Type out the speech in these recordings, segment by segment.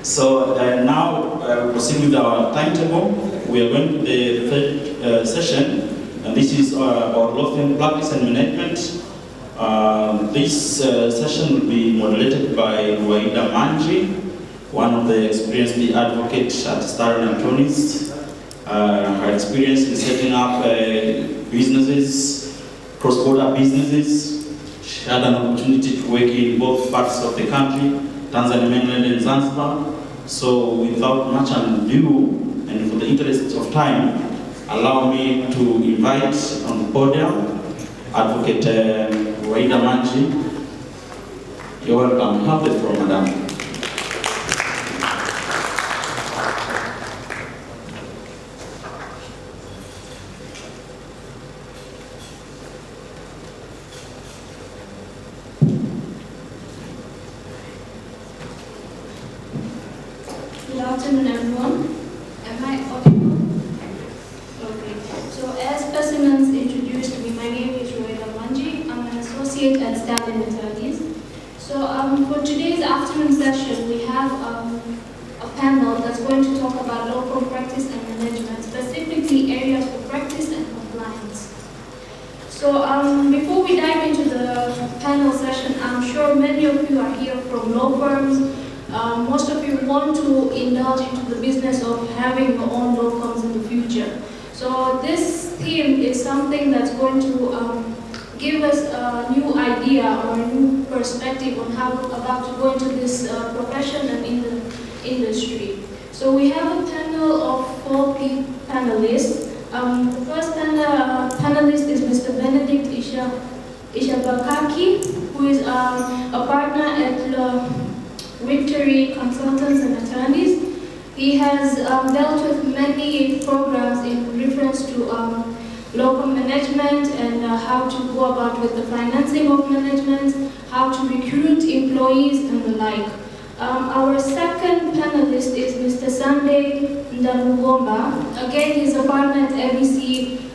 So now we proceed with our timetable. We are going to the third session, and this is our law firm practice and management. This session will be moderated by Waida Manji, one of the experienced advocates at Star and Tony's. Her experience in setting up businesses, cross-border businesses. She had an opportunity to work in both parts of the country, Tanzania mainland and Zanzibar. So without much ado, and for the interest of time, allow me to invite on the podium Advocate Waida Manji. You're welcome. Have the floor, Madam. Good afternoon, everyone. Am I audible? Okay. So, as specimens introduced me, my name is Waida Manji. I'm an associate at Stanley Attorneys. So, for today's afternoon session, we have a panel that's going to talk about local practice and management, specifically areas for practice and compliance. So, before we dive into the panel session, I'm sure many of you are here from law firms. Most of you want to indulge into the business of having your own law firms in the future. So this theme is something that's going to give us a new idea or a new perspective on how about to go into this profession and in the industry. So we have a panel of 4 panelists. The first panelist is Mr. Benedict Ishabakaki, who is a partner at Victory Consultants and Attorneys. He has dealt with many programs in reference to local management and how to go about with the financing of management, how to recruit employees and the like. Our second panelist is Mr. Sunday Ndamugomba. Again, he's a partner at ABC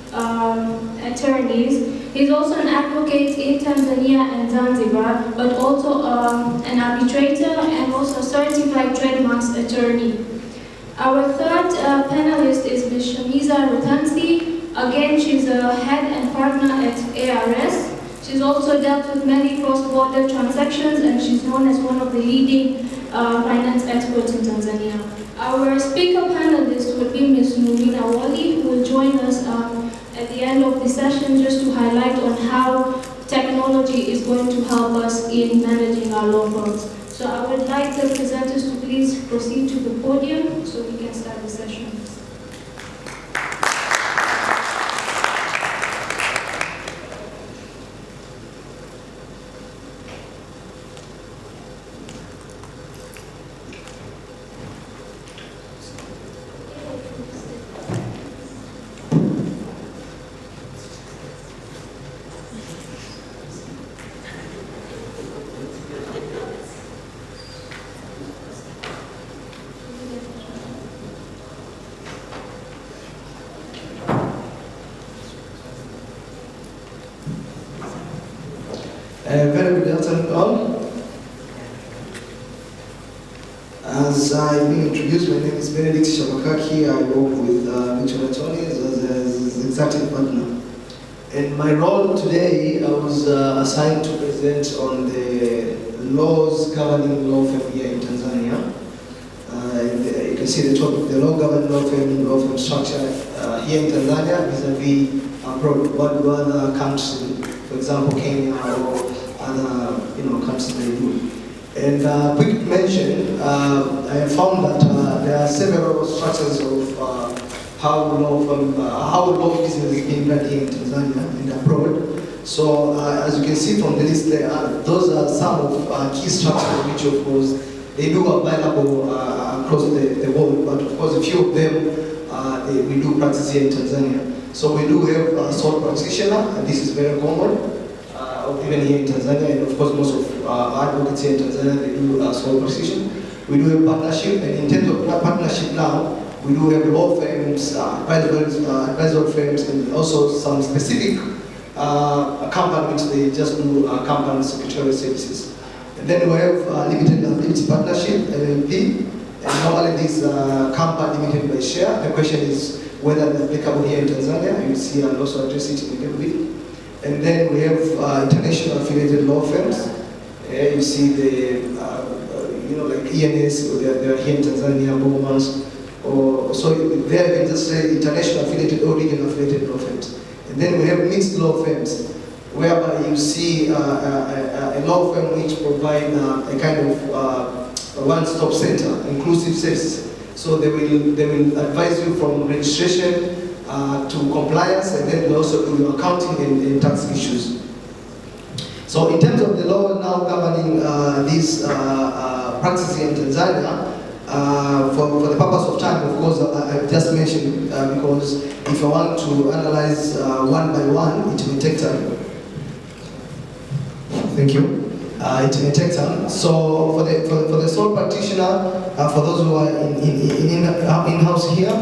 Attorneys. He's also an advocate in Tanzania and Zanzibar, but also an arbitrator and also a certified trademarks attorney. Our third panelist is Ms. Shamiza Rutansi. Again, she's a head and partner at ARS. She's also dealt with many cross-border transactions, and she's known as one of the leading finance experts in Tanzania. Our speaker panelist will be Ms. Nurina Wali, who will join us at the end of the session just to highlight on how technology is going to help us in managing our law firms. So I would like the presenters to please proceed to the podium so we can start the session. Very good afternoon all. As I've been introduced, my name is Benedict Shabakaki. I work with Victory Attorneys as executive partner. In my role today, I was assigned to present on the laws governing law firm here in Tanzania. You can see the topic, the law governing law firm structure here in Tanzania vis-a-vis what other countries, for example, Kenya or other countries they do. And quick mention, I have found that there are several structures of how law business is being run here in Tanzania and abroad. So as you can see from the list there, those are some of key structures which of course they do available across the world, but of course a few of them we do practice here in Tanzania. So we do have a sole practitioner, and this is very common. Even here in Tanzania, and of course most of our advocates here in Tanzania, they do sole practitioner. We do have partnership, and in terms of partnership now, we do have law firms, advisory firms, and also some specific companies, they just do company secretarial services. And then we have limited partnership, LLP, And normally these come limited by share. The question is whether it's applicable here in Tanzania. You'll see I'll also address it in a little bit. And then we have international affiliated law firms. You see the, like ENS, they're here in Tanzania, Bomas. Or, so there you can just say international affiliated or regional affiliated law firms. And then we have mixed law firms, whereby you see a law firm which provide a kind of a one-stop center, inclusive services. So they will advise you from registration to compliance, and then we also do your accounting and tax issues. So in terms of the law now governing these practices in Tanzania, for the purpose of time, of course, I've just mentioned because if I want to analyze one by one, it may take time. Thank you. It may take time. So for the sole practitioner, for those who are in-house here,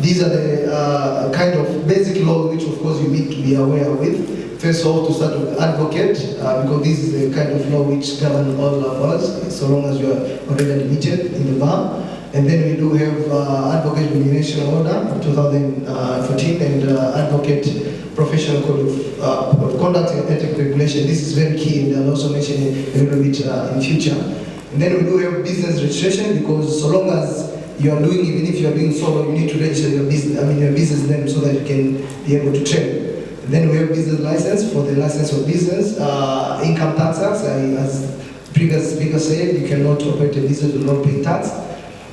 these are the kind of basic laws which, of course, you need to be aware with. First of all, to start with advocate, because this is the kind of law which governs all of us, so long as you are already admitted in the bar. And then we do have Advocate Remuneration Order of 2014 and Advocate Professional Code of Conduct and Ethics Regulation. This is very key, and I'll also mention it a little bit in future. And then we do have business registration, because so long as you are doing, even if you are doing solo, you need to register your business, your business name so that you can be able to trade. Then we have business license for the license of business, income tax acts, as previous speaker said, you cannot operate a business without not paying tax.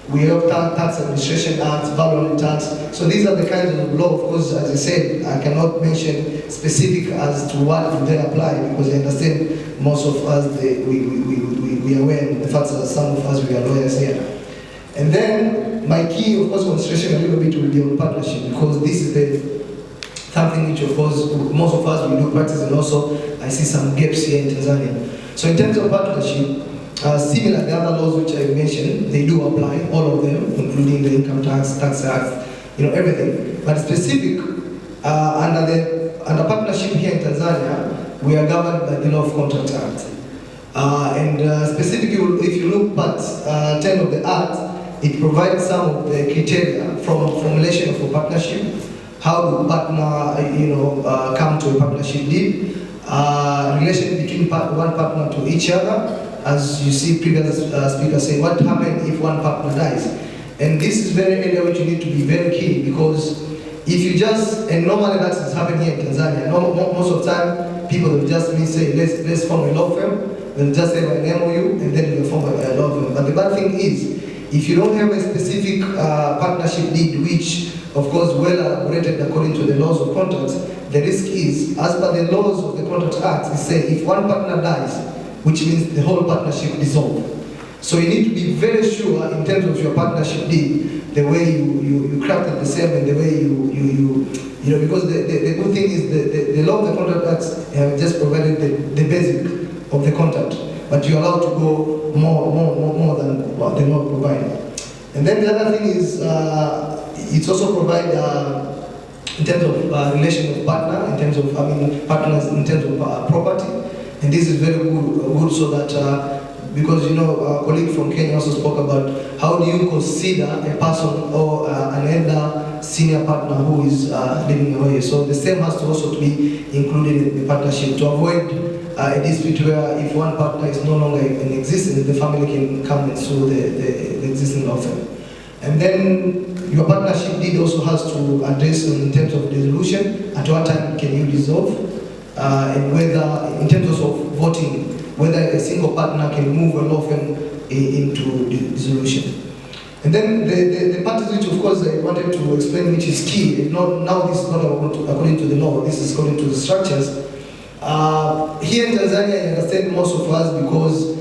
We have tax administration acts, value tax. So these are the kinds of law. Of course, as I said, I cannot mention specific as to what they apply, because I understand most of us, we are aware of the fact that some of us, we are lawyers here. And then my key, of course, consideration a little bit will be on partnership, because this is something which, of course, most of us will do practice, and also I see some gaps here in Tanzania. So in terms of partnership, similar to the other laws which I mentioned, they do apply, all of them, including the income tax, tax act, everything. But specific, under partnership here in Tanzania, we are governed by the Law of Contract Act. Specifically, if you look at 10 of the Act, it provides some of the criteria from formulation of a partnership, how do partner, come to a partnership deed, relation between one partner to each other, as you see previous speaker say, what happens if one partner dies? And this is very area which you need to be very keen, because if you just, and normally that is happening here in Tanzania, most of the time, people will just say, let's form a law firm, they'll just have an MOU, and then they'll form a law firm. But the bad thing is, if you don't have a specific partnership deed, which, of course, well elaborated according to the laws of contracts, the risk is, as per the laws of the Contract Act, it says if one partner dies, which means the whole partnership dissolved. So you need to be very sure in terms of your partnership deed, the way you crafted the same and the way because the good thing is the law of the Contract Act have just provided the basic of the contract, but you're allowed to go more than what the law provides. And then the other thing is, it's also provide in terms of relation of partner, in terms of partners, in terms of property, and this is very good so that because our colleague from Kenya also spoke about how do you consider a person or an elder senior partner who is living away. So the same has to also be included in the partnership to avoid a dispute where if one partner is no longer in existence, the family can come and sue the existing law firm. And then your partnership deed also has to address in terms of dissolution, at what time can you dissolve, and whether, in terms of voting, whether a single partner can move a law firm into dissolution. And then the parties which, of course, I wanted to explain, which is key, now this is not according to the law, this is according to the structures. Here in Tanzania, I understand most of us, because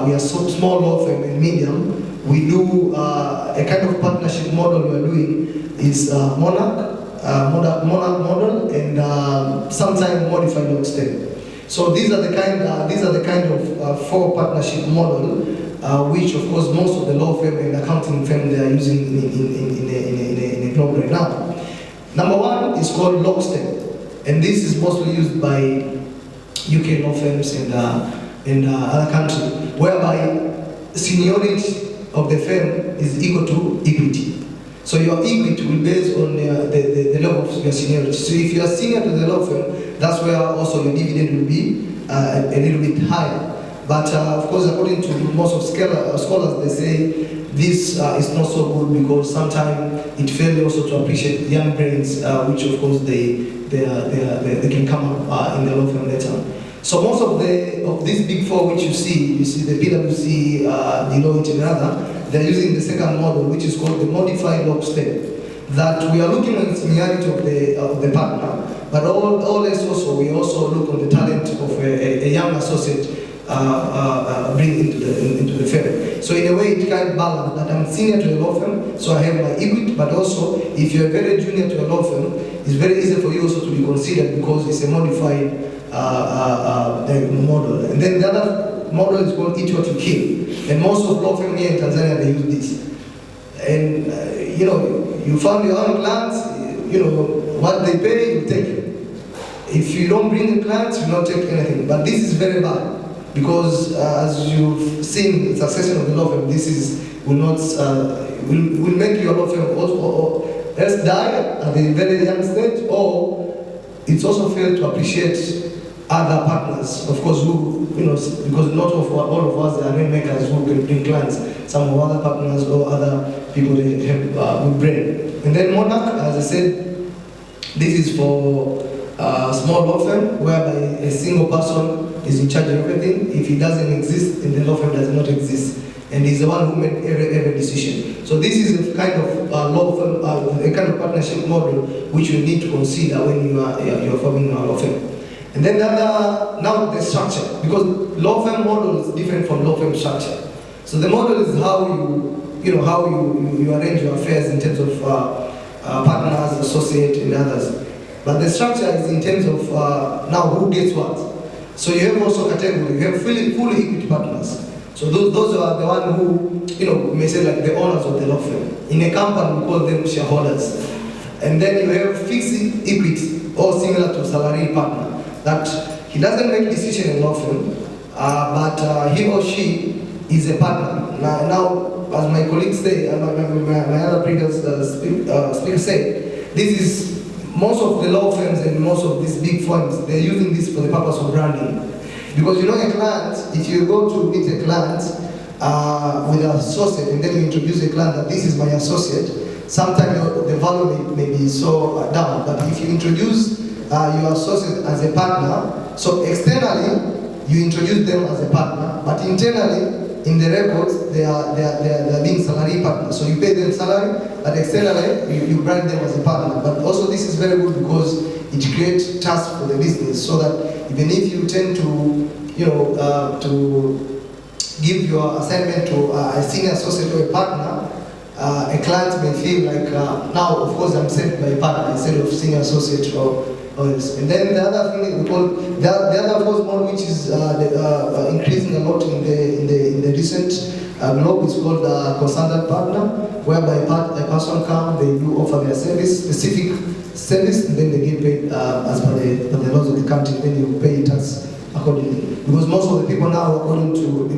we are so small law firm and medium, we do a kind of partnership model we are doing is monarch model, and sometimes modified or extended. So these are the kind of four partnership model, which of course most of the law firm and accounting firm they are using in a globe right now. Number one is called lockstep, and this is mostly used by UK law firms and other countries, whereby seniority of the firm is equal to equity. So your equity will be based on the level of your seniority. So if you are senior to the law firm, that's where also your dividend will be a little bit higher. But of course, according to most of scholars, they say this is not so good because sometimes it fails also to appreciate young brains, which of course they can come up in the law firm later. So most of these big four which you see the PwC, Deloitte and other, they're using the second model, which is called the modified lockstep. That we are looking at the seniority of the partner, but all less also we also look on the talent of a young associate bring into the firm. So in a way it can balance that I'm senior to a law firm, so I have my equity, but also if you're very junior to a law firm, it's very easy for you also to be considered because it's a modified model. And then the other model is called eat what you kill. And most of law firms here in Tanzania, they use this. And you found your own clients, what they pay, you take it. If you don't bring the clients, you don't take anything. But this is very bad. Because as you've seen the succession of the law firm, will make your law firm or else die at a very young stage, or it's also failed to appreciate other partners, of course, who, because not all of us are rainmakers who can bring clients, some of other partners or other people they have with brain. And then Monarch, as I said, this is for a small law firm whereby a single person is in charge of everything. If he doesn't exist, then the law firm does not exist. And he's the one who made every decision. So this is a kind of law firm, a kind of partnership model which you need to consider when you're forming a law firm. And then now the structure, because law firm model is different from law firm structure. So the model is how you arrange your affairs in terms of partners, associate, and others. But the structure is in terms of now who gets what. So you have also category. You have fully equity partners. So those are the one who we may say like the owners of the law firm. In a company we call them shareholders. And then you have fixed equity or similar to salary partner. That he doesn't make decision in law firm, but he or she is a partner. Now as my colleagues say, my other previous speaker said, this is most of the law firms and most of these big firms, they're using this for the purpose of branding. Because a client, if you go to meet a client with an associate and then you introduce a client that this is my associate, sometimes the value may be so down. But if you introduce your associate as a partner, so externally you introduce them as a partner, but internally in the records they are being salary partners. So you pay them salary, but externally you brand them as a partner. But also this is very good because it creates trust for the business, so that even if you tend to to give your assignment to a senior associate or a partner, a client may feel like now of course I'm sent by a partner instead of senior associate or else. And then the other thing we call the other of course model which is increasing a lot in the recent globe is called consultant partner, whereby a person comes, they do offer their specific service, and then they get paid as per the laws of the country. Then you pay tax accordingly. Because most of the people now,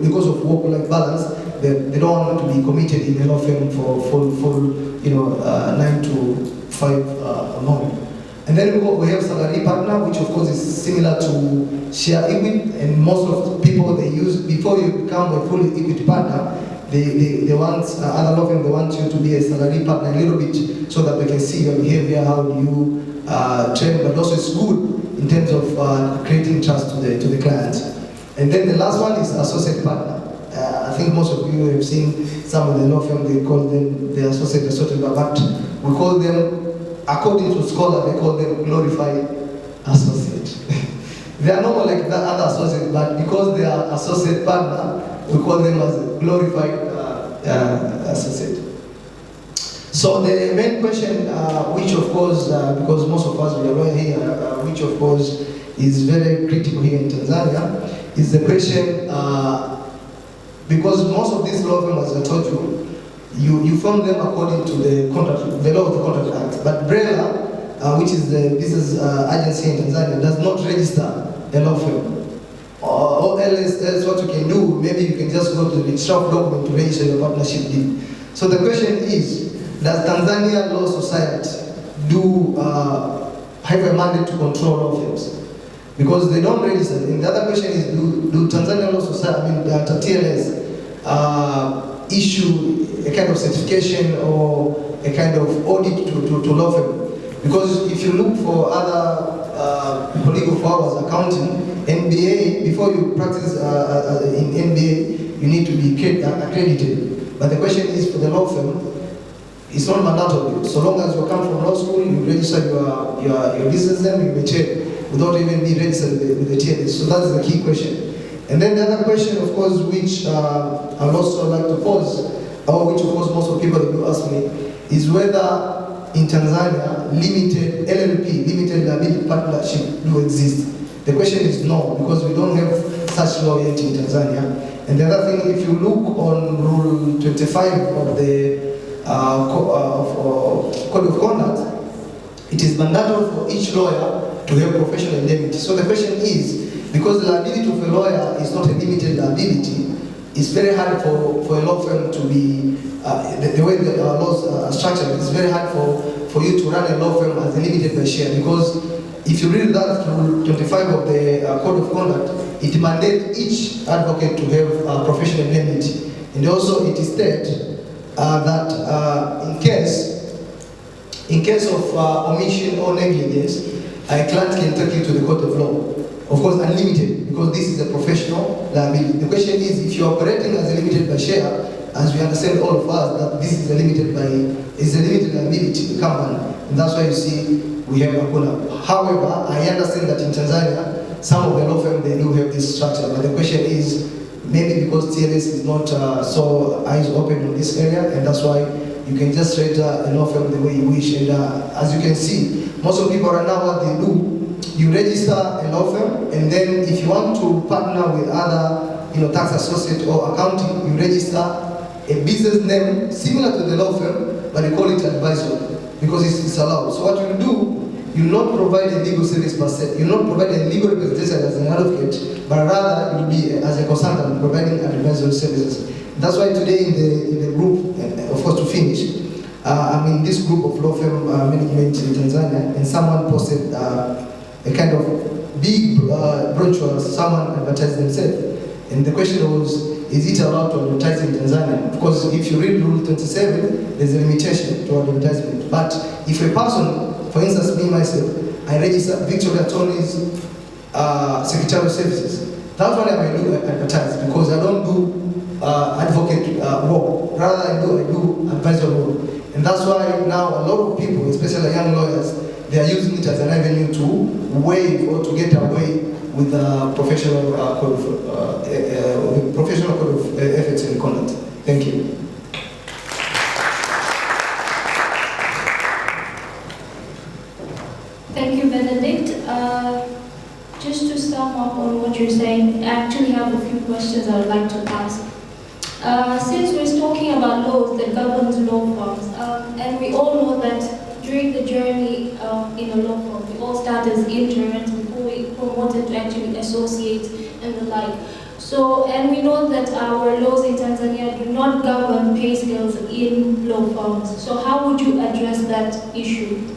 because of work-life balance, they don't want to be committed in a law firm for full 9 to 5 month. And then we have salary partner, which of course is similar to share equity, and most of the people they use, before you become a fully equity partner, they want, other law firms, they want you to be a salary partner a little bit so that they can see your behavior, how do you train, but also it's good in terms of creating trust to the client. And then the last one is associate partner. I think most of you have seen some of the law firms, they call them the associate, but we call them, according to scholars, they call them glorified associate. They are not like the other associate, but because they are associate partner, we call them as a glorified associate. So the main question, which of course, because most of us we are right here, which of course is very critical here in Tanzania, is the question, because most of these law firms, as I told you, you form them according to the contract, the law of the Contract Act. But BRELA, which is the business agency in Tanzania, does not register a law firm. Or else what you can do, maybe you can just go to the registrar of document to register your partnership deed. So the question is, does Tanzania Law Society have a mandate to control law firms? Because they don't register. And the other question is, do Tanzania Law Society, TLS, issue a kind of certification or a kind of audit to law firm? Because if you look for other legal hours, accounting, MBA, before you practice in MBA, you need to be accredited. But the question is, for the law firm, it's not mandatory. So long as you come from law school, you register your business name, you may trade without even being registered with the TLS. So that's the key question. And then the other question, of course, which I would also like to pose, or which of course most of people do ask me, is whether in Tanzania, LLP, limited liability partnership, do exist. The question is no, because we don't have such law yet in Tanzania. And the other thing, if you look on Rule 25 of the Code of Conduct, it is mandatory for each lawyer to have professional indemnity. So the question is, because the liability of a lawyer is not a limited liability, it's very hard for a law firm to be, the way the laws are structured, it's very hard for you to run a law firm as a limited by share, because if you read that Rule 25 of the Code of Conduct, it mandates each advocate to have professional indemnity. And also it is stated that in case of omission or negligence, a client can take you to the court of law. Of course, unlimited, because this is a professional liability. The question is, if you're operating as a limited by share, as we understand all of us, that this is a limited liability company. And that's why you see we have Akuna. However, I understand that in Tanzania, some of the law firms, they do have this structure. But the question is, maybe because TLS is not so eyes open on this area, and that's why you can just register a law firm the way you wish. And as you can see, most of people right now, what they do, you register a law firm, and then if you want to partner with other, tax associate or accounting, you register a business name similar to the law firm, but you call it advisor because it's allowed. So what you do, you not provide a legal service per se, you not provide a legal representation as an advocate, but rather you'll be as a consultant providing advisory services. That's why today in the group, of course, to finish, I'm in this group of law firm management in Tanzania, and someone posted a kind of big brochure, someone advertised themselves. And the question was, is it allowed to advertise in Tanzania? Of course, if you read Rule 27, there's a limitation to advertisement. But if a person, for instance, me, myself, I register Victoria Attorney's Secretarial Services, that's what I may do advertise, because I don't do advocate work, rather I do advisory work. And that's why now a lot of people, especially young lawyers, they are using it as an avenue to waive or to get away with the professional code of ethics and conduct. Thank you. Thank you, Benedict. Just to sum up on what you're saying, I actually have a few questions I would like to ask. Since we're talking about laws that governs law firms, and we all know that during the journey in a law firm, we all start as interns before we promoted to actually associate and the like. So, and we know that our laws in Tanzania do not govern pay scales in law firms. So how would you address that issue?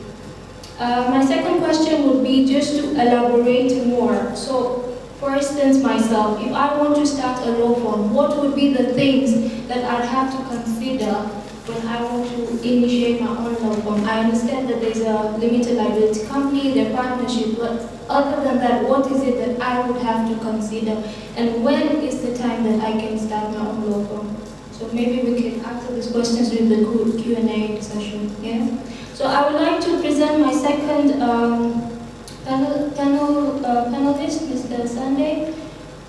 My second question would be just to elaborate more. So, for instance, myself, if I want to start a law firm, what would be the things that I'd have to consider when I want to initiate my own law firm? I understand that there's a limited liability company, their partnership, but other than that, what is it that I would have to consider? And when is the time that I can start my own law firm? So maybe we can answer these questions with the Q&A session, yeah? So I would like to present my second panelist, Mr. Sunday,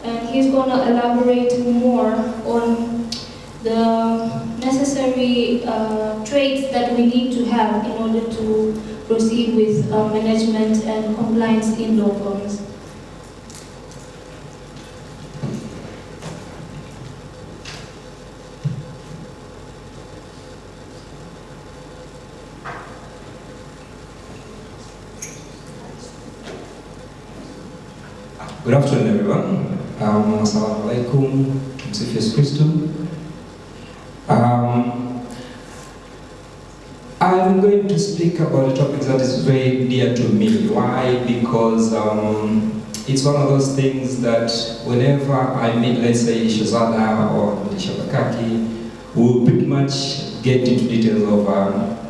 and he's going to elaborate more on the necessary traits that we need to have in order to proceed with management and compliance in law firms. Good afternoon, everyone. Assalamu alaikum. Tumsifu Yesu Kristo. I'm going to speak about a topic that is very dear to me. Why? Because it's one of those things that whenever I meet, let's say, Shazada or Shabakaki, we'll pretty much get into details of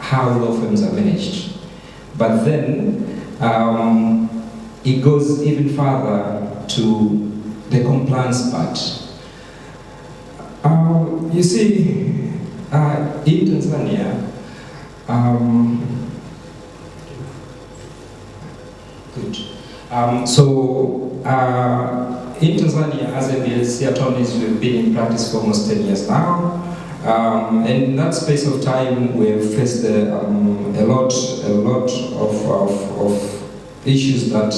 how law firms are managed. But then it goes even further to the compliance part. You see, in Tanzania, good. In Tanzania, as MBLC attorneys, we've been in practice for almost 10 years now. And in that space of time, we've faced a lot of issues that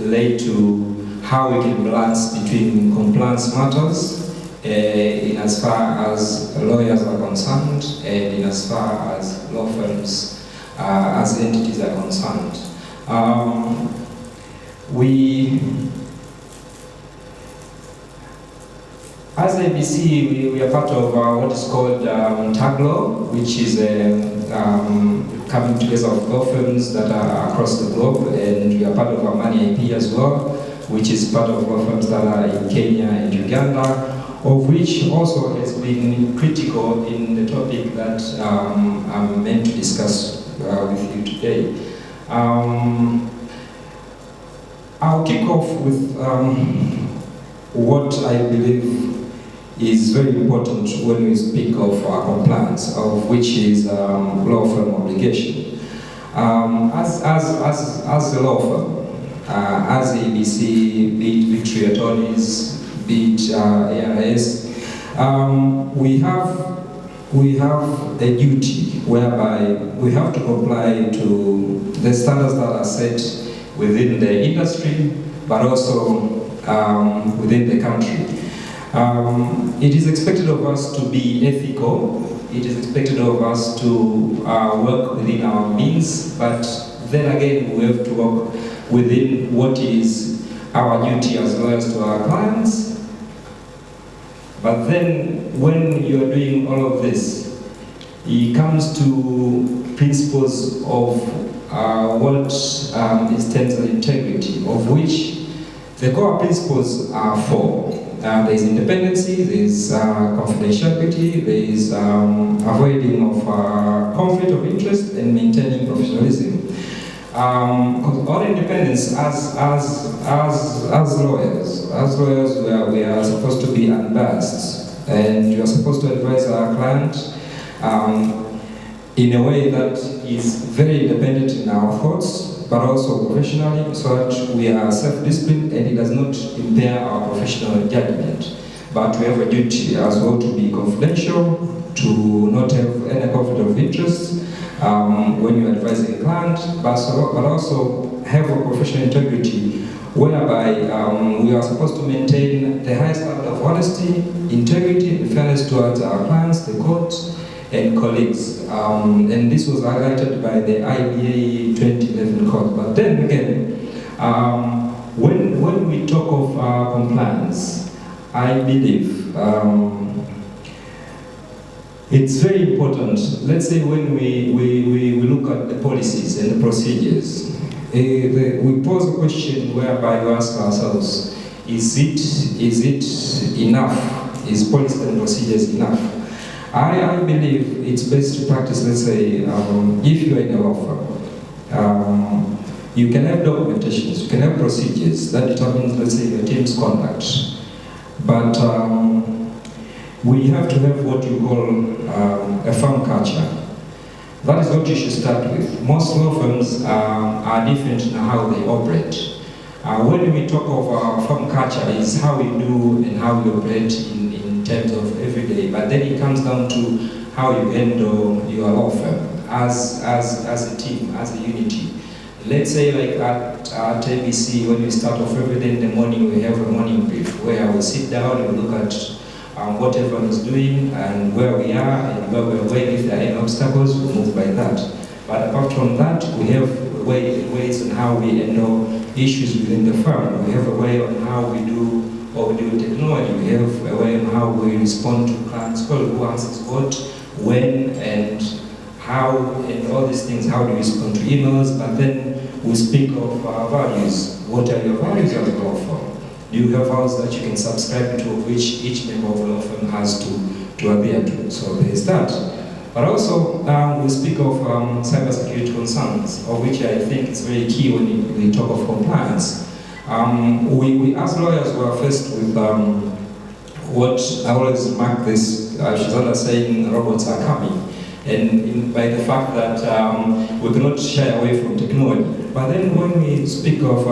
relate to how we can balance between compliance matters in as far as lawyers are concerned and in as far as law firms as entities are concerned. As ABC, we are part of what is called TAGLO, which is a coming together of law firms that are across the globe, and we are part of Amani IP as well, which is part of law firms that are in Kenya and Uganda, of which also has been critical in the topic that I'm meant to discuss with you today. I'll kick off with what I believe is very important when we speak of compliance, of which is law firm obligation. As a law firm, as ABC, be it Victory Attorneys, be it ARS, we have a duty whereby we have to comply to the standards that are set within the industry, but also within the country. It is expected of us to be ethical. It is expected of us to work within our means, but then again, we have to work within what is our duty as lawyers to our clients. But then, when you are doing all of this, it comes to principles of what is terms of integrity, of which the core principles are four. There is independency, there is confidentiality, there is avoiding of conflict of interest, and maintaining professionalism. All independence, as lawyers, we are supposed to be unbiased, and you are supposed to advise our client in a way that is very independent in our thoughts, but also professionally, so that we are self-disciplined and it does not impair our professional judgment. But we have a duty as well to be confidential, to not have any conflict of interest when you're advising a client, but also have a professional integrity, whereby we are supposed to maintain the highest level of honesty, integrity, and fairness towards our clients, the court, and colleagues. And this was highlighted by the IBA 2011 code. But then again, when we talk of compliance, I believe it's very important. Let's say when we look at the policies and the procedures, we pose a question whereby we ask ourselves, is it enough? Is policy and procedures enough? I believe it's best to practice, let's say, if you are in a law firm, you can have documentations, you can have procedures that determine, let's say, your team's conduct. But we have to have what you call a firm culture. That is what you should start with. Most law firms are different in how they operate. When we talk of firm culture, it's how we do and how we operate in terms of everyday, but then it comes down to how you handle your law firm as a team, as a unity. Let's say like at ABC, when we start off every day in the morning, we have a morning brief where we sit down and look at what everyone is doing and where we are and where we're going. If there are any obstacles, we move by that. But apart from that, we have ways on how we handle issues within the firm. We have a way on how we do of the technology we have, a way on how we respond to clients, who answers what, when, and how, and all these things. How do you respond to emails? But then we speak of values. What are your values as a law firm? Do you have values that you can subscribe to, of which each member of the law firm has to adhere to? So there is that. But also, we speak of cybersecurity concerns, of which I think is very key when we talk of compliance. We as lawyers were faced with what I always mark this, Shazada saying robots are coming. And by the fact that we cannot shy away from technology. But then when we speak of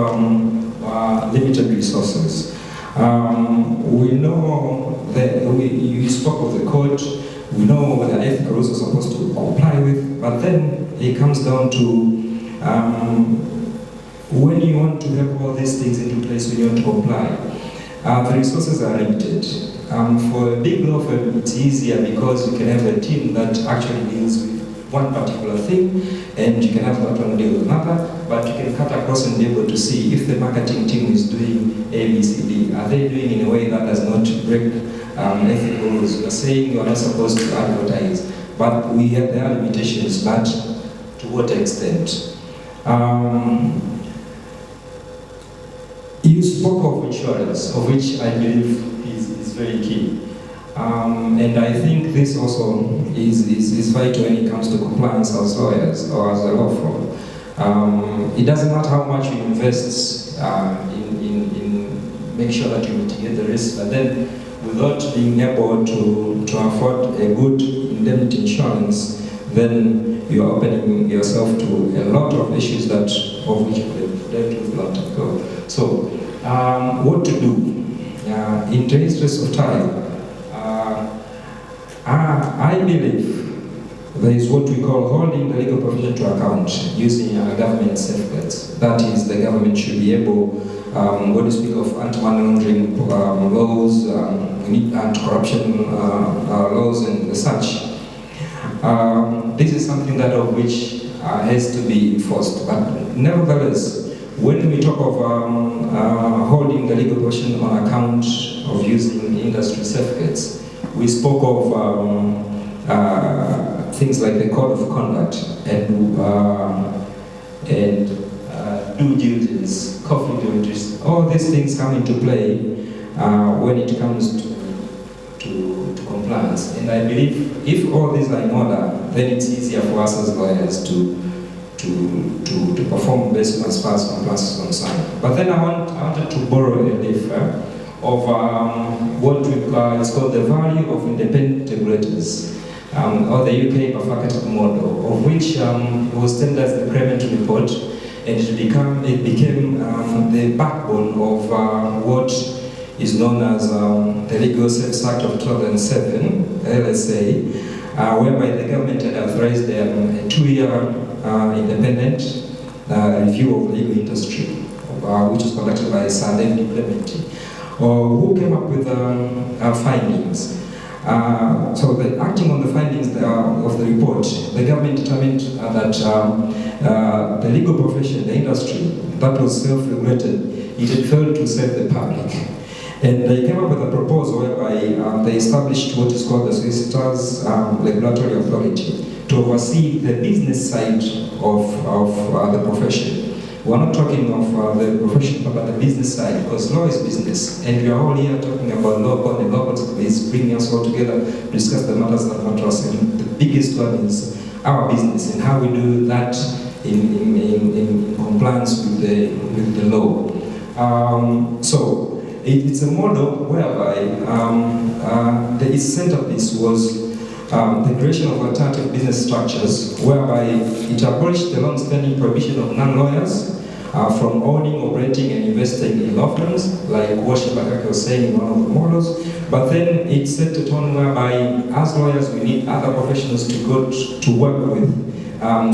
limited resources, we know that you spoke of the code, we know what the ethical rules are supposed to comply with, but then it comes down to when you want to have all these things into place, when you want to comply, the resources are limited. For a big law firm, it's easier because you can have a team that actually deals with one particular thing, and you can have that one deal with another, but you can cut across and be able to see if the marketing team is doing A, B, C, D. Are they doing in a way that does not break ethical rules? You are saying you are not supposed to advertise, but we have their limitations, but to what extent? You spoke of insurance, of which I believe is very key. And I think this also is vital when it comes to compliance as lawyers or as a law firm. It doesn't matter how much you invest in make sure that you mitigate the risk, but then without being able to afford a good indemnity insurance, then you are opening yourself to a lot of issues that of which we have dealt with a lot ago. So, what to do? In the interest of time, I believe there is what we call holding the legal profession to account using government safeguards. That is, the government should be able, when you speak of anti-money laundering laws, anti-corruption laws and such, this is something that of which has to be enforced. But nevertheless, when we talk of holding the legal profession on account of using industry safeguards, we spoke of things like the code of conduct and due diligence, conflict of interest. All these things come into play when it comes to compliance. And I believe if all these are in order, then it's easier for us as lawyers to perform best as far as compliance is concerned. But then I wanted to borrow a leaf of what it's called the value of independent regulators, or the UK Perfected model, of which it was termed as the Crement report, and it became the backbone of what is known as the Legal Services Act of 2007, LSA, whereby the government had authorized a 2-year independent review of the legal industry, which was conducted by Sir David Clementi, who came up with findings. So acting on the findings of the report, the government determined that the legal profession, the industry, that was self-regulated, it had failed to serve the public. And they came up with a proposal whereby they established what is called the Solicitor's Regulatory Authority to oversee the business side of the profession. We're not talking of the profession, but the business side, because law is business, and we are all here talking about LawCon, and LawCon is bringing us all together to discuss the matters that matter us. And the biggest one is our business and how we do that in compliance with the law. So it's a model whereby the centerpiece was the creation of alternative business structures, whereby it abolished the long-standing prohibition of non-lawyers from owning, operating, and investing in law firms, like what Shibakaki was saying in one of the models. But then it set a tone whereby, as lawyers, we need other professionals to go to work with,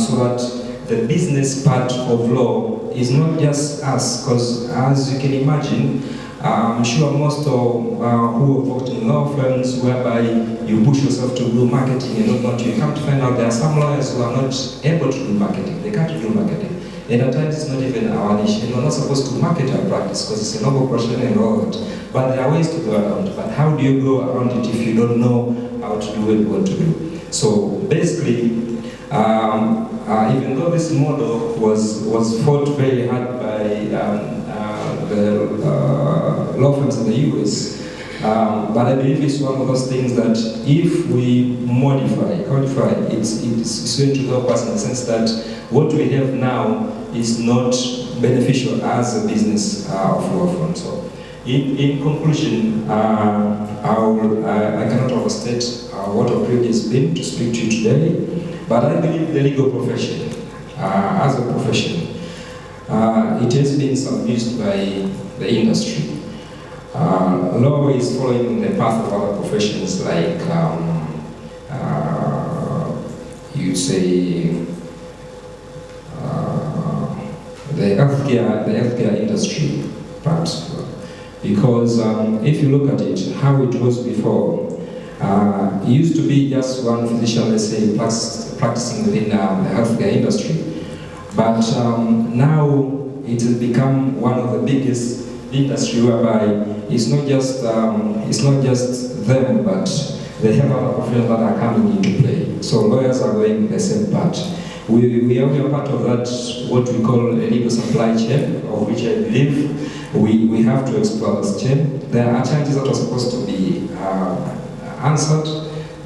so that the business part of law is not just us, because as you can imagine, I'm sure most of who have worked in law firms whereby you push yourself to do marketing and whatnot, you come to find out there are some lawyers who are not able to do marketing. They can't do marketing. and at times it's not even our niche, and we're not supposed to market our practice because it's a noble profession and all that. But there are ways to go around it. But how do you go around it if you don't know how to do what you want to do? So basically, even though this model was fought very hard by the law firms in the US, but I believe it's one of those things that if we codify, it's going to help us in the sense that what we have now is not beneficial as a business of law firm. So, in conclusion, I cannot overstate what a privilege has been to speak to you today, but I believe the legal profession, as a profession, it has been subdued by the industry. Law is following the path of other professions like, you'd say, the healthcare industry, perhaps. Because if you look at it, how it was before, it used to be just one physician, let's say, practicing within the healthcare industry. But now it has become one of the biggest industry whereby it's not just them, but they have other professions that are coming into play. So lawyers are going the same part. We are part of that, what we call a legal supply chain, of which I believe we have to explore this chain. There are challenges that are supposed to be answered,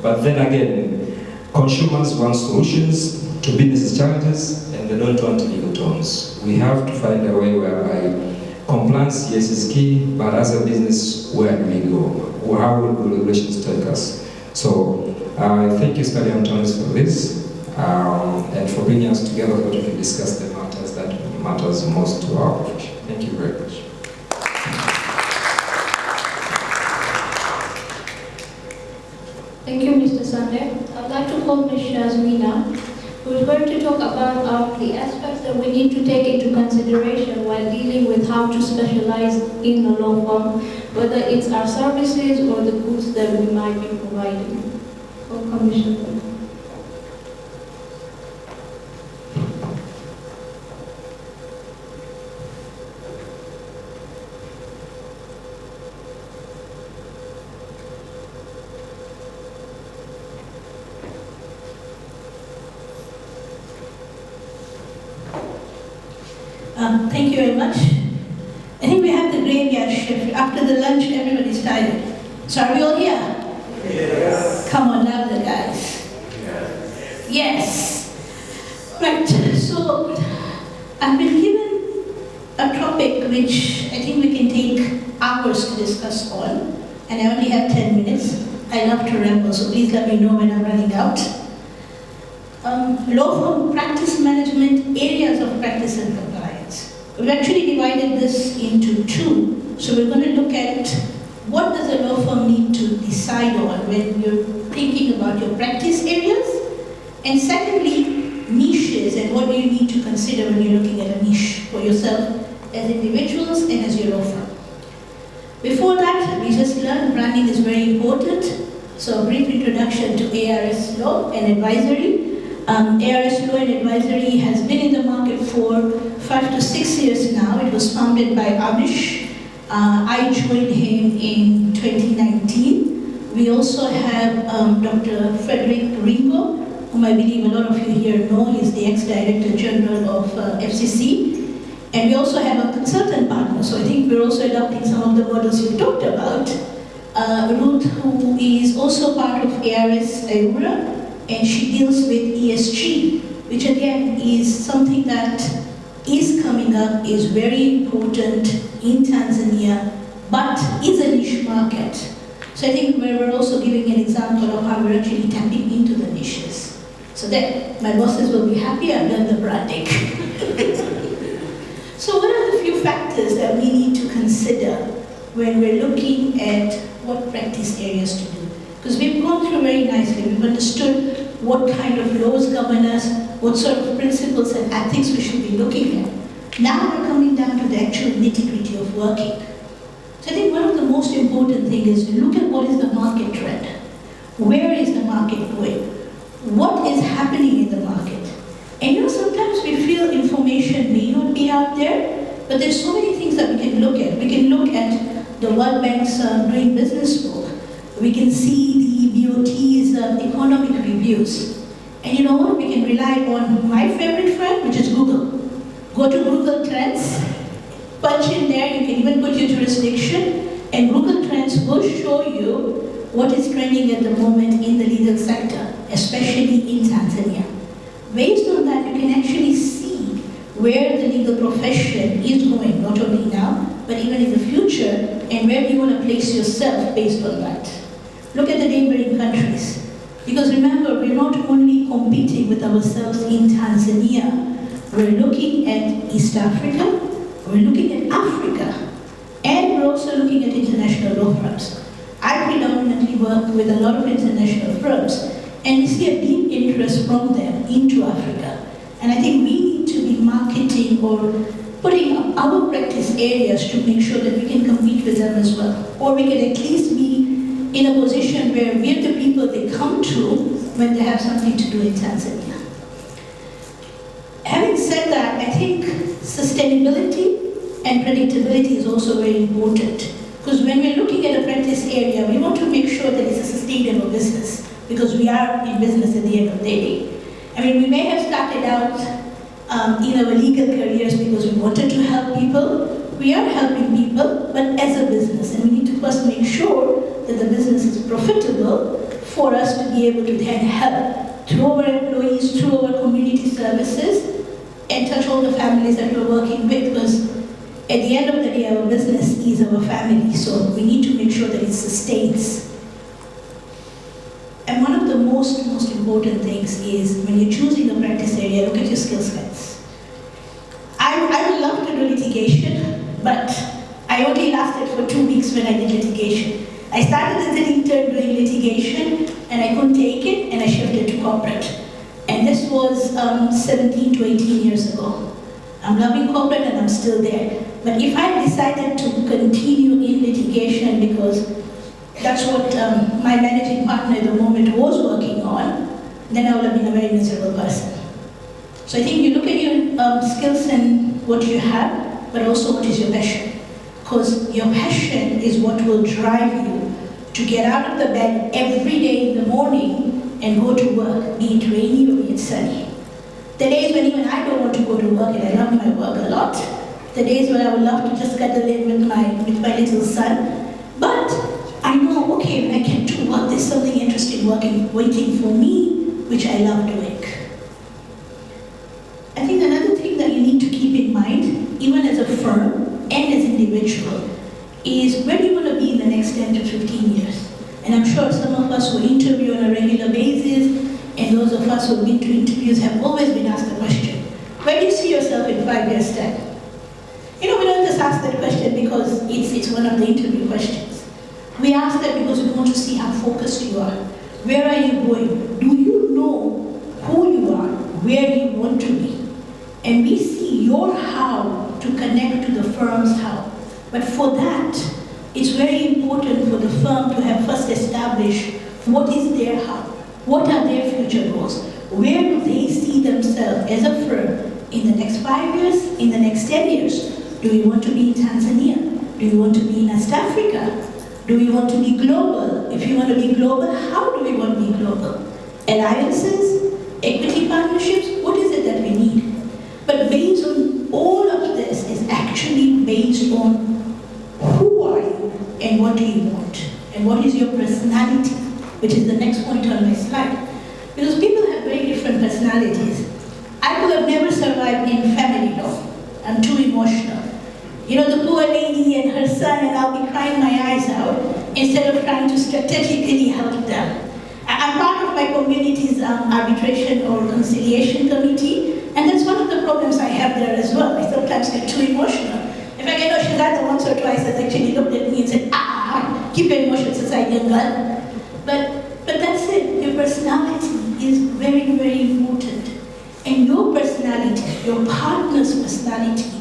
but then again, consumers want solutions to business challenges, and they don't want legal terms. We have to find a way whereby compliance, yes, is key, but as a business, where do we go? How will the regulations take us? So, thank you, Study Antonis, for this, and for bringing us together so that we can discuss the matters that matters most to our profession. Thank you very much. Thank you, Mr. Sunday. I'd like to call Ms. Shazmina, who is going to talk about the aspects that we need to take into consideration while dealing with how to specialize in a law firm, whether it's our services or the goods that we might be providing. Welcome, Ms. Shazmina. Thank you very much. I think we have the graveyard shift. After the lunch, everybody's tired. So are we all here? Yes. Come on, love the guys. Yes. Right, so I've been given a topic which I think we can take hours to discuss on, and I only have 10 minutes. I love to ramble, so please let me know when I'm running out. Law firm practice management, areas of practice and compliance. We've actually divided this into two. So we're going to look at what does a law firm need to decide on when you're thinking about your practice areas, and secondly, niches, and what do you need to consider when you're looking at a niche for yourself as individuals and as your law firm. Before that, we just learned branding is very important. So a brief introduction to ARS Law and Advisory. ARS Law and Advisory has been in the market for 5 to 6 years now. It was founded by Amish. I joined him in 2019. We also have Dr. Frederick Ringo, whom I believe a lot of you here know. He's the ex-Director General of FCC. And we also have a consultant partner, so I think we're also adopting some of the models you talked about. Ruth, who is also part of ARS Aura, and she deals with ESG, which again is something that is coming up, is very important in Tanzania, but is a niche market. So I think we're also giving an example of how we're actually tapping into the niches. So there, my bosses will be happy I've done the branding. So what are the few factors that we need to consider when we're looking at what practice areas to do? Because we've gone through very nicely, we've understood what kind of laws govern us, what sort of principles and ethics we should be looking at. Now we're coming down to the actual nitty-gritty of working. So I think one of the most important things is to look at what is the market trend. Where is the market going? What is happening in the market? And you know, sometimes we feel information out there, but there's so many things that we can look at. We can look at the World Bank's Doing Business book. We can see the BOT's economic reviews. And you know what? We can rely on my favorite friend, which is Google. Go to Google Trends, punch in there, you can even put your jurisdiction, and Google Trends will show you what is trending at the moment in the legal sector, especially in Tanzania. Based on that, you can actually see where the legal profession is going, not only now, but even in the future, and where you want to place yourself based on that. Look at the neighboring countries. Because remember, we're not only competing with ourselves in Tanzania, we're looking at East Africa, we're looking at Africa, and we're also looking at international law firms. I predominantly work with a lot of international firms, and we see a deep interest from them into Africa. And I think we need to be marketing or putting up our practice areas to make sure that we can compete with them as well. Or we can at least be in a position where we're the people they come to when they have something to do in Tanzania. Having said that, I think sustainability and predictability is also very important. Because when we're looking at a practice area, we want to make sure that it's a sustainable business, because we are in business at the end of the day. I mean, we may have started out in our legal careers because we wanted to help people. We are helping people, but as a business, and we need to first make sure that the business is profitable for us to be able to then help through our employees, through our community services, and touch all the families that we're working with, because at the end of the day, our business is our family, so we need to make sure that it sustains. And one of the most important things is when you're choosing a practice area, look at your skill sets. I would love to do litigation, but I only lasted for 2 weeks when I did litigation. I started as an intern doing litigation, and I couldn't take it, and I shifted to corporate. And this was 17 to 18 years ago. I'm loving corporate and I'm still there. But if I decided to continue in litigation because that's what my managing partner at the moment was working on, then I would have been a very miserable person. So I think you look at your skills and what you have, but also what is your passion. Because your passion is what will drive you to get out of the bed every day in the morning and go to work, be it rainy or be it sunny. The days when even I don't want to go to work, and I love my work a lot. The days when I would love to just cuddle in with my little son. But I know, okay, when I get to work, there's something interesting waiting for me, which I love doing. I think another thing that you need to keep in mind, even as a firm and as an individual, is where do you want to be in the next 10 to 15 years? And I'm sure some of us who interview on a regular basis, and those of us who have been to interviews have always been asked the question, where do you see yourself in 5 years' time? You know, we don't just ask that question because it's one of the interview questions. We ask that because we want to see how focused you are. Where are you going? Do you know who you are, where you want to be? And we see your how to connect to the firm's how. But for that, it's very important for the firm to have first established what is their how. What are their future goals? Where do they see themselves as a firm in the next 5 years, in the next 10 years? Do we want to be in Tanzania? Do we want to be in East Africa? Do we want to be global? If you want to be global, how do we want to be global? Alliances? Equity partnerships? What is it that we need? But based on all of this is actually based on who are you and what do you want? And what is your personality? Which is the next point on my slide. Because people have very different personalities. I could have never survived in family law. I'm too emotional. You know, the poor lady and her son, and I'll be crying my eyes out instead of trying to strategically help them. I'm part of my community's arbitration or conciliation committee, and that's one of the problems I have there as well. I sometimes get too emotional. If I get Shazada once or twice has actually looked at me and said, keep your emotions aside, young girl. But that's it. Your personality is very, very important. And your personality, your partner's personality,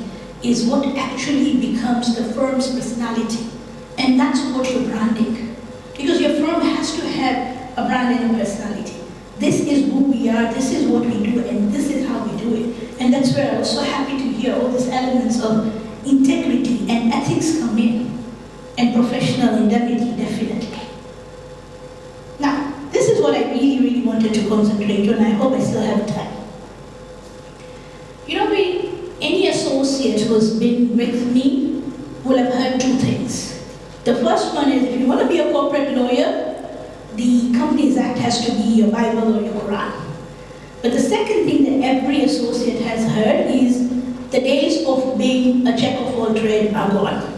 is what actually becomes the firm's personality. And that's what you're branding. Because your firm has to have a brand and a personality. This is who we are. are, this is what we do, and this is how we do it. And that's where I was so happy to hear all these elements of integrity and ethics come in, and professional indemnity, definitely. Now, this is what I really, really wanted to concentrate on. I hope I still have time. You know, any associate who's been with me will have heard two things. The first one is, if you want to be a corporate lawyer, the Companies Act has to be your Bible or your Quran. But the second thing that every associate has heard is the days of being a jack of all trades are gone.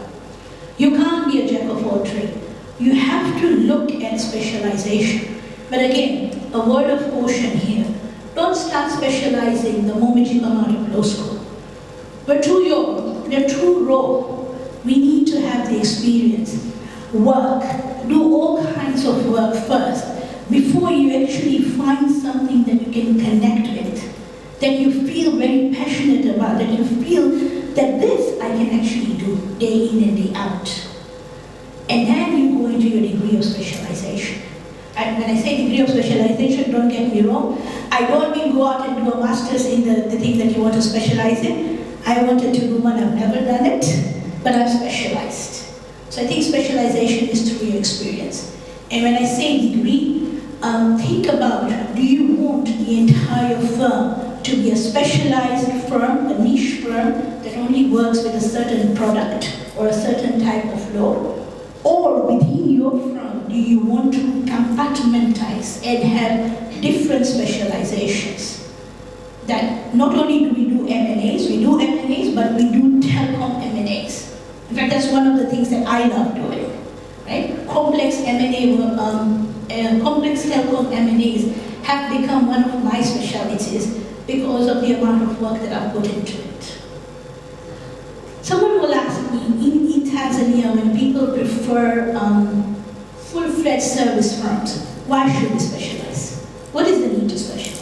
You can't be a jack of all trades. You have to look at specialization. But again, a word of caution here. Don't start specializing the moment you come out of law school. We're too young, we're too raw. We need to have the experience. Work, do all kinds of work first before you actually find something that you can connect with, that you feel very passionate about, that you feel that this I can actually do day in and day out. And then you go into your degree of specialization. And when I say degree of specialization, don't get me wrong, I don't mean go out and do a master's in the thing that you want to specialize in. I wanted to do one, I've never done it, but I've specialized. So I think specialization is through your experience. And when I say degree, think about, do you want the entire firm to be a specialized firm, a niche firm that only works with a certain product or a certain type of law? Or within your firm, do you want to compartmentalize and have different specializations? That not only do we do M&As, but we do telecom M&As. In fact, that's one of the things that I love doing, right? Complex telecom M&As have become one of my specialties because of the amount of work that I've put into it. Someone will ask me, in Tanzania, when people prefer full-fledged service firms, why should we specialize? What is the need to specialize?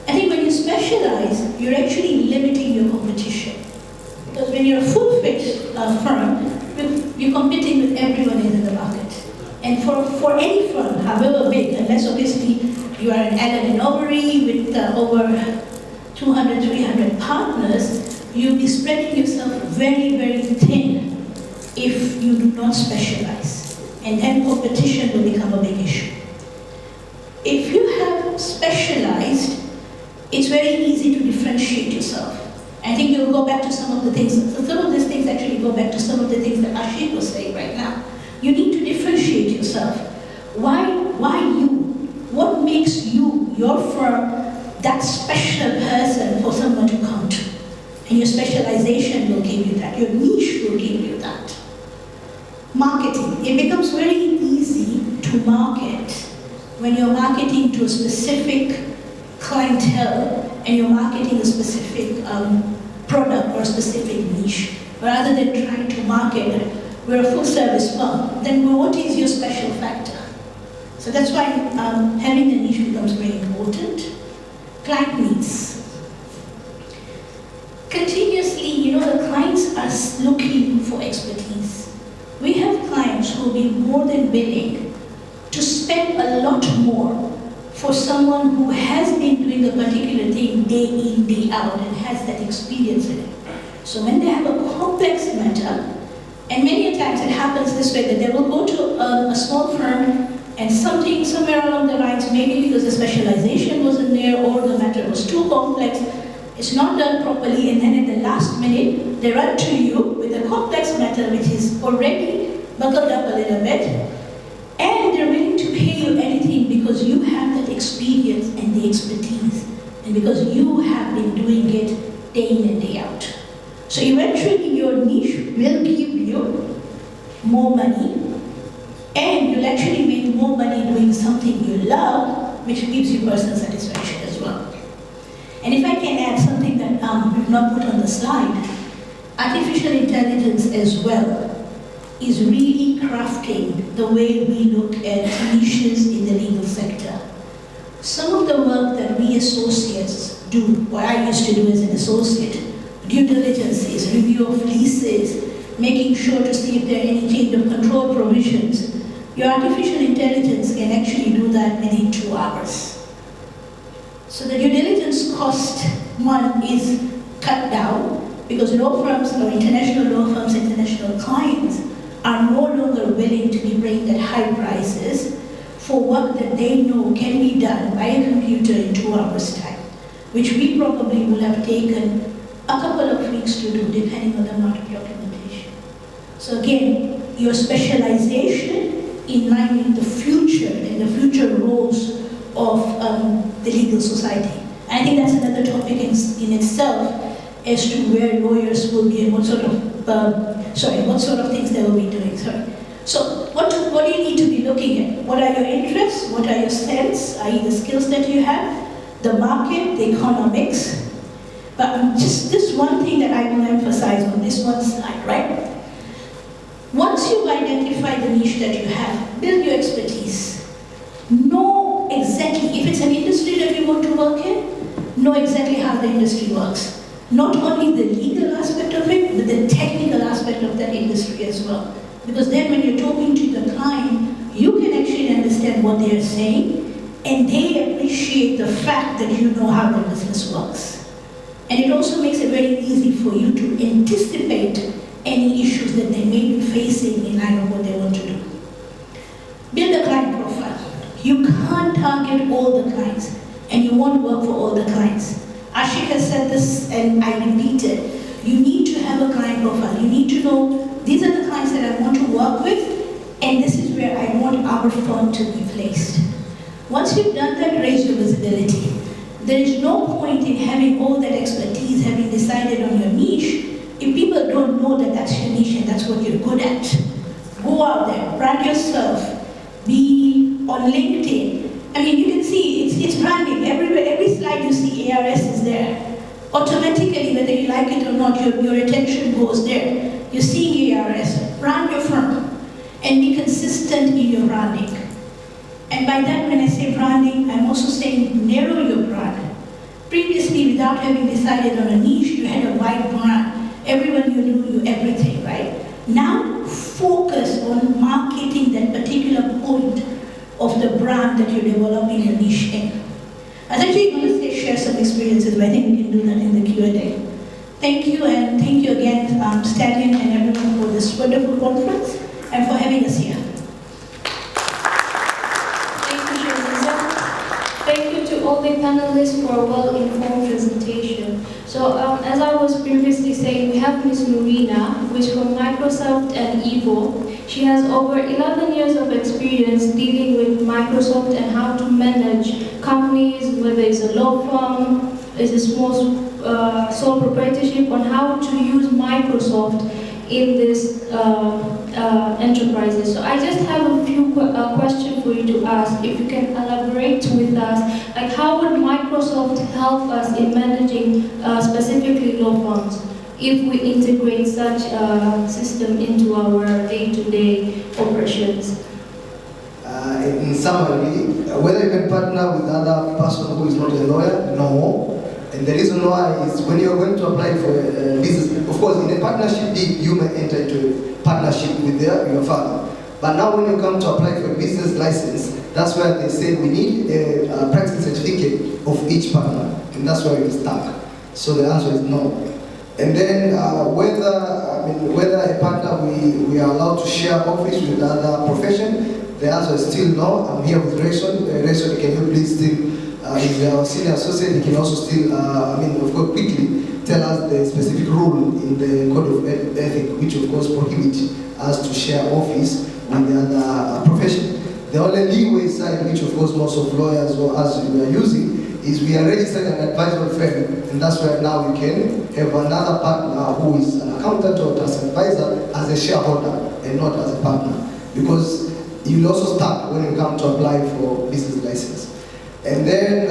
I think when you specialize, you're actually limiting your competition. Because when you're a full-fledged firm, you're competing with everyone in the market. And for any firm, however big, unless obviously you are an Allen & Overy with over 200, 300 partners, you'll be spreading yourself very, very thin if you do not specialize. And then competition will become a big issue. If you have specialized, it's very easy to differentiate yourself. I think you'll go back to some of the things, so some of these things actually go back to some of the things that Ashik was saying right now. You need to differentiate yourself. Why you? What makes you, your firm, that special person for someone to come to? And your specialization will give you that. Your niche will give you that. Marketing. It becomes very easy to market when you're marketing to a specific clientele and you're marketing a specific product or a specific niche. Rather than trying to market, we're a full service firm, then what is your special factor? So that's why having a niche becomes very important. Client needs. Continuously, the clients are looking for expertise. We have clients who will be more than willing to spend a lot more for someone who has been doing a particular thing day in, day out, and has that experience in it. So when they have a complex matter, and many times it happens this way, that they will go to a small firm and something somewhere along the lines, maybe because the specialization wasn't there or the matter was too complex, it's not done properly, and then at the last minute, they run to you with a complex matter which is already buckled up a little bit, and they're willing to pay you anything because you have that experience and the expertise, and because you have been doing it day in and day out. So eventually your niche will give you more money, and you'll actually make more money doing something you love, which gives you personal satisfaction as well. And if I can add something that we've not put on the slide, artificial intelligence as well is really crafting the way we look at niches in the legal sector. Some of the work that we associates do, what I used to do as an associate, due diligences, review of leases, making sure to see if there are any change of control provisions. Your artificial intelligence can actually do that within 2 hours. So the due diligence cost, one, is cut down because law firms or international law firms, international clients are no longer willing to be paying at high prices for work that they know can be done by a computer in 2 hours' time, which we probably will have taken a couple of weeks to do, depending on the amount of documentation. So again, your specialization in line with the future and the future roles of the legal society. I think that's another topic in itself as to where lawyers will get what sort of things they will be doing. So what do you need to be looking at? What are your interests? What are your strengths? i.e. the skills that you have, the market, the economics. But just this one thing that I will emphasize on this one slide, right? Once you've identified the niche that you have, build your expertise. Know exactly, if it's an industry that you want to work in, know exactly how the industry works. Not only the legal aspect of it, but the technical aspect of that industry as well. Because then when you're talking to the client, you can actually understand what they're saying, and they appreciate the fact that you know how the business works. And it also makes it very easy for you to anticipate any issues that they may be facing in line with what they want to do. Build a client profile. You can't target all the clients, and you won't work for all the clients. Ashik has said this, and I repeat it. You need to have a client profile. You need to know, these are the clients that I want to work with, and this is where I want our firm to be placed. Once you've done that, raise your visibility. There is no point in having all that expertise, having decided on your niche, if people don't know that that's your niche and that's what you're good at. Go out there, brand yourself, be on LinkedIn. I mean, you can see it's branding. Everywhere, every slide you see ARS is there. Automatically, whether you like it or not, your attention goes there. You're seeing ARS, brand your firm, and be consistent in your branding. And by that, when I say branding, I'm also saying narrow your brand. Previously, without having decided on a niche, you had a wide brand. Everyone you knew everything, right? Now, focus on marketing that particular point of the brand that you're developing a niche in. I was actually going to share some experiences, but I think we can do that in the Q&A. Thank you, and thank you again, Stallion and everyone for this wonderful conference and for having us here. Thank you to all the panelists for a well-informed presentation. So as I was previously saying, we have Ms. Marina, who is from Microsoft and Evo. She has over 11 years of experience dealing with Microsoft and how to manage companies, whether it's a law firm, it's a small sole proprietorship, on how to use Microsoft in this enterprises. So I just have a few questions for you to ask. If you can elaborate with us, like how would Microsoft help us in managing specifically law firms if we integrate such a system into our day-to-day operations? In summary, whether you can partner with another person who is not a lawyer, no. And the reason why is when you're going to apply for a business, of course, in a partnership deed, you may enter into a partnership with your firm. But now when you come to apply for a business license, that's where they say we need a practice certificate of each partner. And that's where you're stuck. So the answer is no. And then whether a partner we are allowed to share office with another profession, the answer is still no. I'm here with Rayson. Rayson, can you please still, if you are a senior associate, you can also still, of course, quickly tell us the specific rule in the Code of Ethics, which of course prohibits us to share office with the other profession. The only leeway side, which of course most of lawyers or us we are using, is we are registering an advisory firm, and that's where now we can have another partner who is an accountant or tax advisor as a shareholder and not as a partner. Because you will also start when you come to apply for business license. And then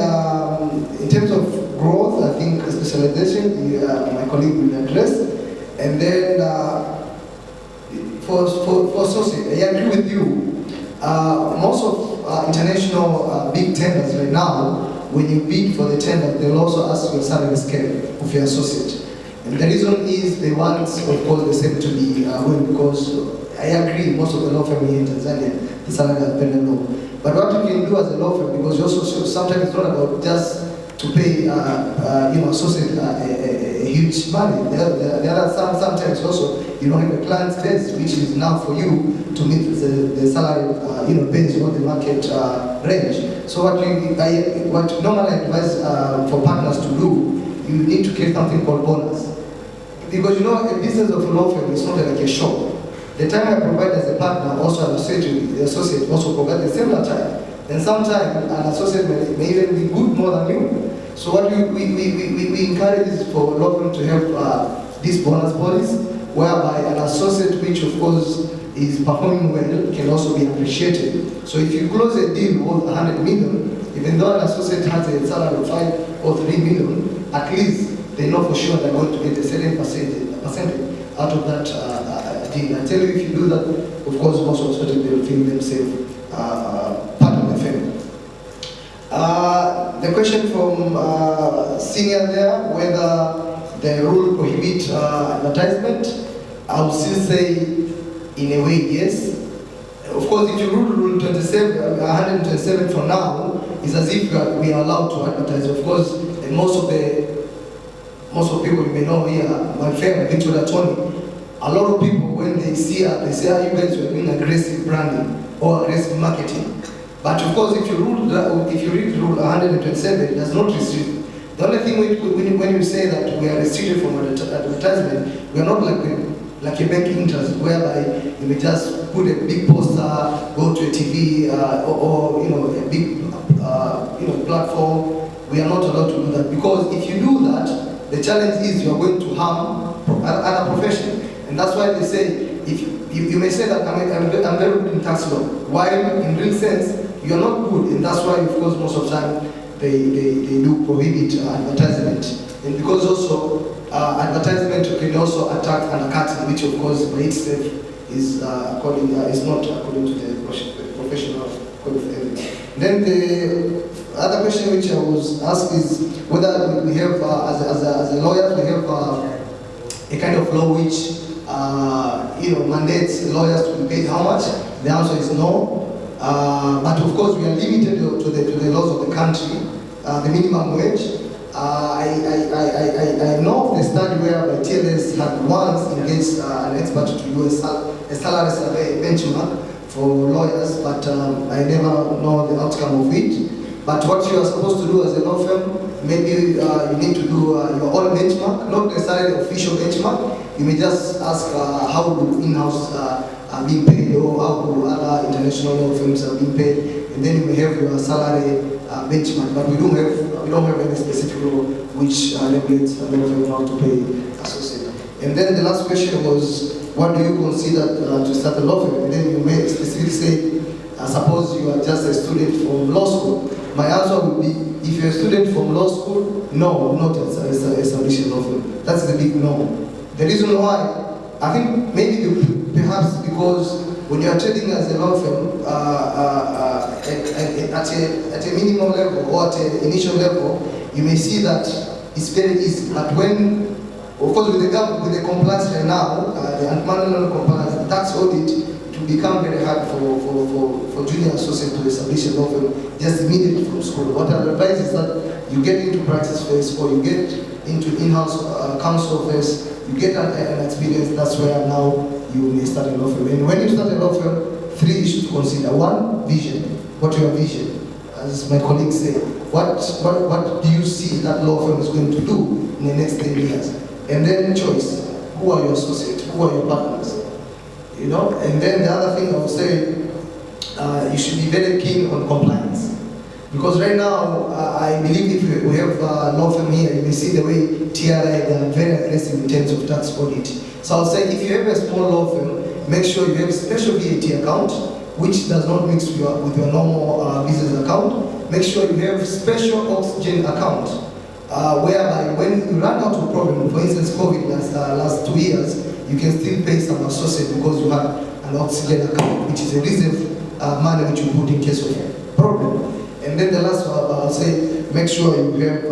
in terms of growth, I think specialization, my colleague will address. And then for associate, I agree with you. Most of international big tenders right now, when you bid for the tender, they'll also ask your salary scale of your associate. And the reason is they want, of course, the same to be well, because I agree, most of the law firm here in Tanzania, the salary is very low. But what you can do as a law firm, because you also sometimes it's not about just to pay associate a huge money. There are sometimes also you don't have a client base, which is enough for you to meet the salary based on the market range. So what normally I advise for partners to do, you need to create something called bonus. Because a business of a law firm is not like a shop. The time I provide as a partner, also an associate also provide the similar time. And sometimes an associate may even be good more than you. So what we encourage is for law firm to have these bonus bodies, whereby an associate, which of course is performing well, can also be appreciated. So if you close a deal worth 100 million, even though an associate has a salary of 5 or 3 million, at least they know for sure they're going to get a certain percentage out of that deal. I tell you, if you do that, of course, most of the time they will feel themselves part of the firm. The question from senior there, whether the rule prohibits advertisement, I would still say, in a way, yes. Of course, if you rule 127 for now, it's as if we are allowed to advertise. Of course, and most of people you may know here, my friend, Victoria Tony, a lot of people, when they see us, they say, you guys are doing aggressive branding or aggressive marketing. But of course, if you read rule 127, it does not restrict. The only thing when you say that we are restricted from advertisement, we are not like a bank interest, whereby you may just put a big poster, go to a TV or a big platform. We are not allowed to do that, because if you do that, the challenge is you are going to harm other professions. And that's why they say, if you may say that I'm very good in tax law, while in real sense you are not good, and that's why of course most of the time they do prohibit advertisement. And because also advertisement can also attack undercutting, which of course by itself is not according to the professional code of ethics. Then the other question which I was asked is whether we have, as a lawyer, we have a kind of law which mandates lawyers to be paid how much. The answer is no. But of course, we are limited to the laws of the country, the minimum wage. I know of the study where TLS had once engaged an expert to do a salary survey benchmark for lawyers, but I never know the outcome of it. But what you are supposed to do as a law firm, maybe you need to do your own benchmark, not necessarily official benchmark. You may just ask how do in-house are being paid, or how do other international law firms are being paid, and then you may have your salary benchmark. But we don't have any specific law which regulates law firm how to pay associate. And then the last question was, what do you consider to start a law firm? And then you may specifically say, suppose you are just a student from law school. My answer would be, if you're a student from law school, no, not establish a law firm. That's the big no. The reason why, I think maybe perhaps because when you are trading as a law firm at a minimum level or at an initial level, you may see that it's very easy. But when, of course, with the compliance right now, the anti-money compliance, the tax audit, it will become very hard for junior associates to establish a law firm just immediately from school. What I advise is that you get into practice first, or you get into in-house counsel first, you get an experience. That's where now you may start a law firm. And when you start a law firm, 3 issues to consider. 1, vision. What's your vision? As my colleagues say, what do you see that law firm is going to do in the next 10 years? And then choice. Who are your associates? Who are your partners? And then the other thing I would say, you should be very keen on compliance. Because right now, I believe if we have a law firm here, you may see the way TRI, they are very aggressive in terms of tax audit. So I'll say, if you have a small law firm, make sure you have a special VAT account, which does not mix with your normal business account. Make sure you have special oxygen account, whereby when you run out of problem, for instance, COVID last 2 years, you can still pay some associate because you have an oxygen account, which is a reserve money which you put in case of problem. And then the last one, I'll say, make sure you have,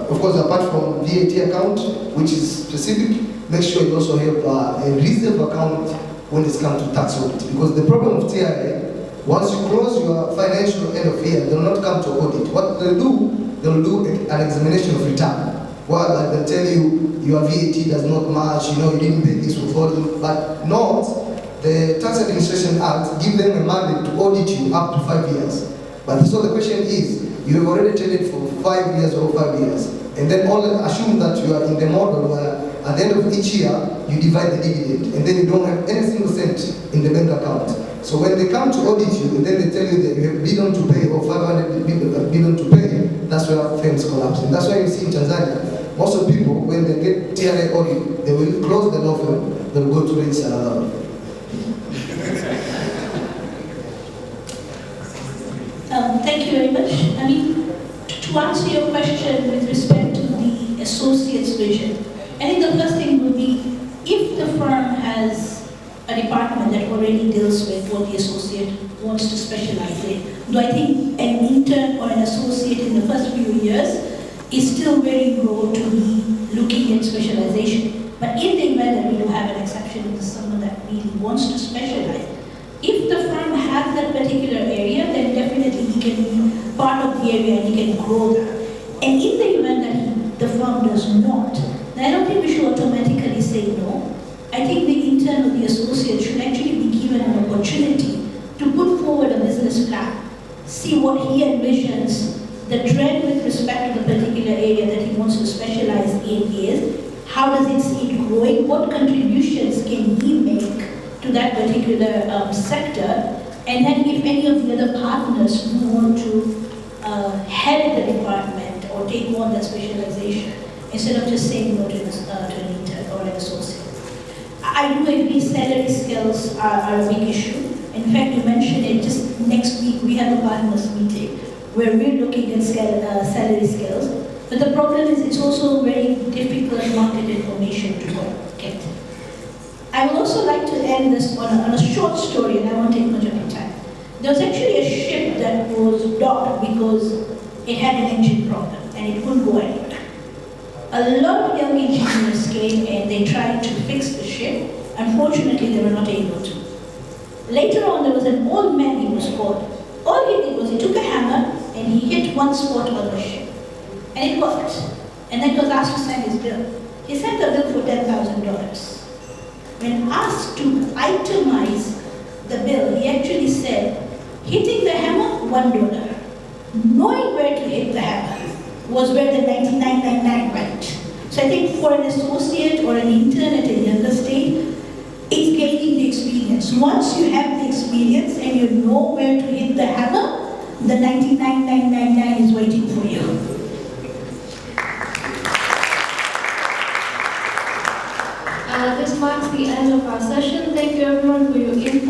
of course, apart from VAT account, which is specific, make sure you also have a reserve account when it comes to tax audit. Because the problem of TIA, Once you close your financial end of year, they'll not come to audit. What they'll do an examination of return. Well, like they'll tell you your VAT does not match, you didn't pay this before, but not the Tax Administration Act give them a mandate to audit you up to 5 years. But so the question is, you have already traded for 5 years or 5 years, and then assume that you are in the model where at the end of each year, you divide the dividend, and then you don't have any single cent in the bank account. So when they come to audit you, and then they tell you that you have billion to pay or 500 billion to pay, that's where firms collapse. And that's why you see in Tanzania, most of the people, when they get TRA audit, they will close the law firm, they'll go to raise Thank you very much. I mean, to answer your question with respect to the associate's vision, I think the first thing would be, if the firm has a department that already deals with what the associate wants to specialize in, do I think an intern or an associate in the first few years is still very broad to be looking at specialization. But in the event that we do have an exception with someone that really wants to specialize, if the firm has that particular area, then definitely he can be part of the area and he can grow that. And in the event that the firm does not, then I don't think we should automatically say no. I think the intern or the associate should actually be given an opportunity to put forward a business plan, see what he envisions the trend with respect to the particular area that he wants to specialize in is, how does it see it growing, what contributions can he make to that particular sector, and then if any of the other partners who want to head the department or take on that specialization, instead of just saying no to an intern or an associate. I do agree salary scales are a big issue. In fact, you mentioned it, just next week we have a partners meeting where we're looking at salary scales. But the problem is it's also very difficult market information to get. I would also like to end this on a short story, and I won't take much of your time. There was actually a ship that was docked because it had an engine problem and it couldn't go anywhere. A lot of young engineers came and they tried to fix the ship. Unfortunately, they were not able to. Later on, there was an old man, he was called. All he did was he took a hammer and he hit one spot on the ship. And it worked. And then he was asked to send his bill. He sent a bill for $10,000. When asked to itemize the bill, he actually said, hitting the hammer, $1. Knowing where to hit the hammer was where the 9999 went. So I think for an associate or an intern at a younger stage, it's gaining the experience. Once you have the experience and you know where to hit the hammer, the 99999 is waiting for you. This marks the end of our session. Thank you everyone for your input.